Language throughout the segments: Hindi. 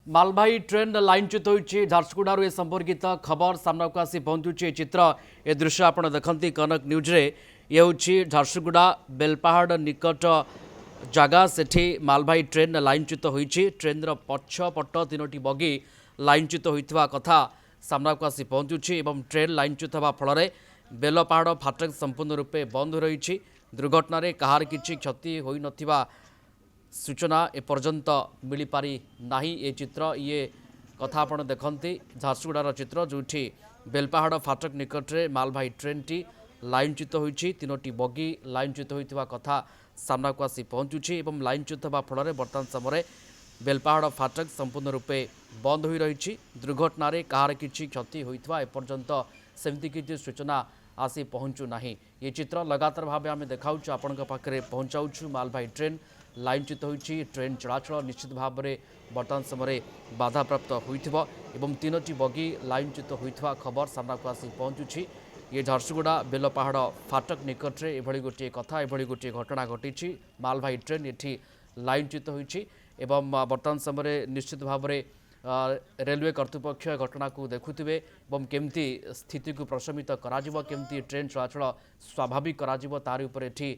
मालभाई ट्रेन लाइनच्युत होती झारसुगुड़ार ए संपर्कित खबर सामना को आसी पहुंचुची चित्र ए दृश्य आप देखते कनक न्यूज रे ये हूँ झारसुगुड़ा बेलपाहाड़ निकट जगह सेठी मालभाई ट्रेन लाइनच्युत होती ट्रेन पछपट तीनोटी बगी लाइनच्युत होता कथा सामना को आसी पहुंचुची ट्रेन लाइनच्युत होगा फल बेलपाहाड़ फाटक संपूर्ण रूपे बंद रही दुर्घटन कहार किसी क्षति हो नथिबा सूचना एपर्यंत मिल पारी नाही। ये चित्र ये कथा आपण देखते झारसुगुड़ार चित्र जो बेलपाहाड़ फाटक निकट में मालभाई ट्रेन टी लाइनच्युत होती तीनोटी बगी लाइनच्युत होता कथा सामना को आसी पहुंचुची लाइनच्युत होगा फल बर्तमान समय बेलपाहाड़ फाटक संपूर्ण रूपे बंद हो रही दुर्घटन कहार किसी क्षति होता एपर्यंत सेमती किसी सूचना आसी पहुँचु नाही। ये चित्र लगातार भाव आम देखा आपण पाखे पहुँचाऊ मालभाई ट्रेन लाइनच्युत होती ट्रेन चलाचल निश्चित भाव में बर्तमान समय बाधाप्राप्त होइथिबो एवं तीनोटी बगी लाइनच्युत होइथिबा खबर सामना को आसी पहुँचुची। ये झारसुगुड़ा बेलपाहाड़ फाटक निकट में एभली गोटे कथा एभली गोटे घटना घटी मालभाई ट्रेन ये लाइनच्युत होती बर्तमान समय निश्चित भाव में रेलवे कर्तृपक्ष घटना को देखुथिबे एवं केमती स्थिति को प्रशमित कराजिबो केमती ट्रेन चलाचल स्वाभाविक कराजिबो तारि उपर एठी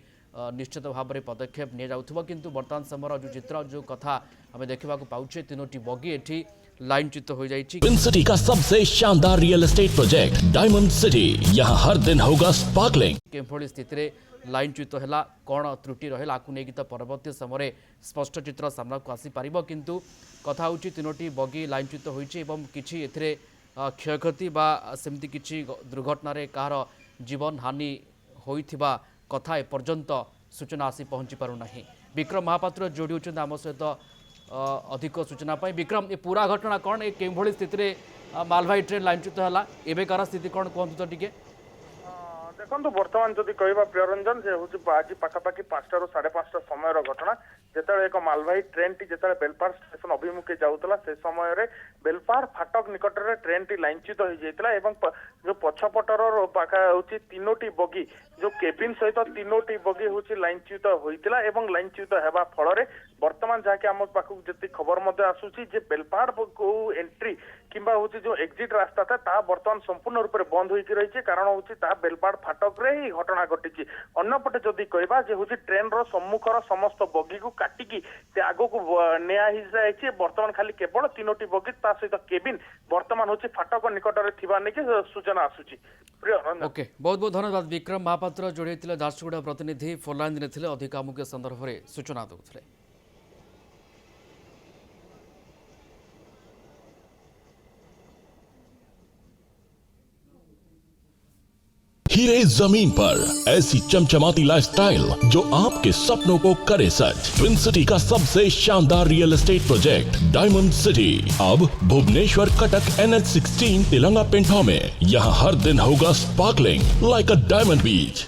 निश्चित भाव में पदक्षेप नि जाउथिबो किंतु वर्तमान समय जो चित्र जो कथा हमें देखा पाउछे तीनोटी बगी एठी लाइनच्युत हो जाइछि। ट्विन सिटी का सबसे शानदार real estate project diamond city, यहाँ हर दिन होगा स्पार्कलिंग। केभली स्थिति रे लाइनच्युत है कौन त्रुटि रहा नहीं तो परवर्ती समय स्पष्ट चित्र सामना को आसी पारिबो किंतु कथा होची तीनोटी बगी लाइनच्युत होइछि किछि एथिरे क्षयक्षति बा सेमती किछि दुर्घटना रे कहार जीवन हानि होइथिबा कथा एपर्यंत सूचना आसी पहुँची पारुना। विक्रम महापात्र जोड़ी होचंद आम सहित अधिक सूचना पाई। विक्रम ये पूरा घटना कौन ये केभली स्थिति रे मालभाई ट्रेन लाइनच्युत है एबेकार स्थिति कौन कहतु तो टिके देखो बर्तमान जदि कहवा प्रियरंजन जे हूँ आज पाखापाखि 5टा ରୁ 5:30 समय घटना जिते एक मालभाई ट्रेन टी जिते बेलपाहाड़ स्टेशन अभिमुखे जाऊला से समय बेलपाहाड़ फाटक निकट में ट्रेन टी लाइनच्युत हो जाता जो पछपटर पाखा हूँ तीनोटी बगी जो केबिन सहित तीनोटी बगी हूँ लाइनच्युत होता लाइनच्युत होगा फल बर्तमान जहाँकि आम पाखक जी खबर आसूसी बेलपाहाड़ को एंट्री किंबा हूँ जो एक्जिट रास्ता था बर्तमान संपूर्ण रूप से बंद हो रही कारण हूँ बेलपाहाड़ फाटक रे ही घटना घटी अन्यपटे जदि कहवा हूँ ट्रेन सम्मुखर समस्त बगी को काटिकी आग को नि बर्तमान खाली केवल तीनोटी बगी सहित केबिन बर्तमान हूँ फाटक निकट में सूचना आसूची। ओके बहुत बहुत धन्यवाद विक्रम महापात्र जोड़ी झारसुगुड़ा प्रतिनिधि फोन लाइन थे अधिक आमुख संदर्भ में सूचना दूसरे। हीरे जमीन पर ऐसी चमचमाती लाइफस्टाइल जो आपके सपनों को करे सच। ट्विन सिटी का सबसे शानदार real estate project diamond city अब भुवनेश्वर कटक NH16 तिलंगा पेंठा में, यहाँ हर दिन होगा sparkling like a diamond beach.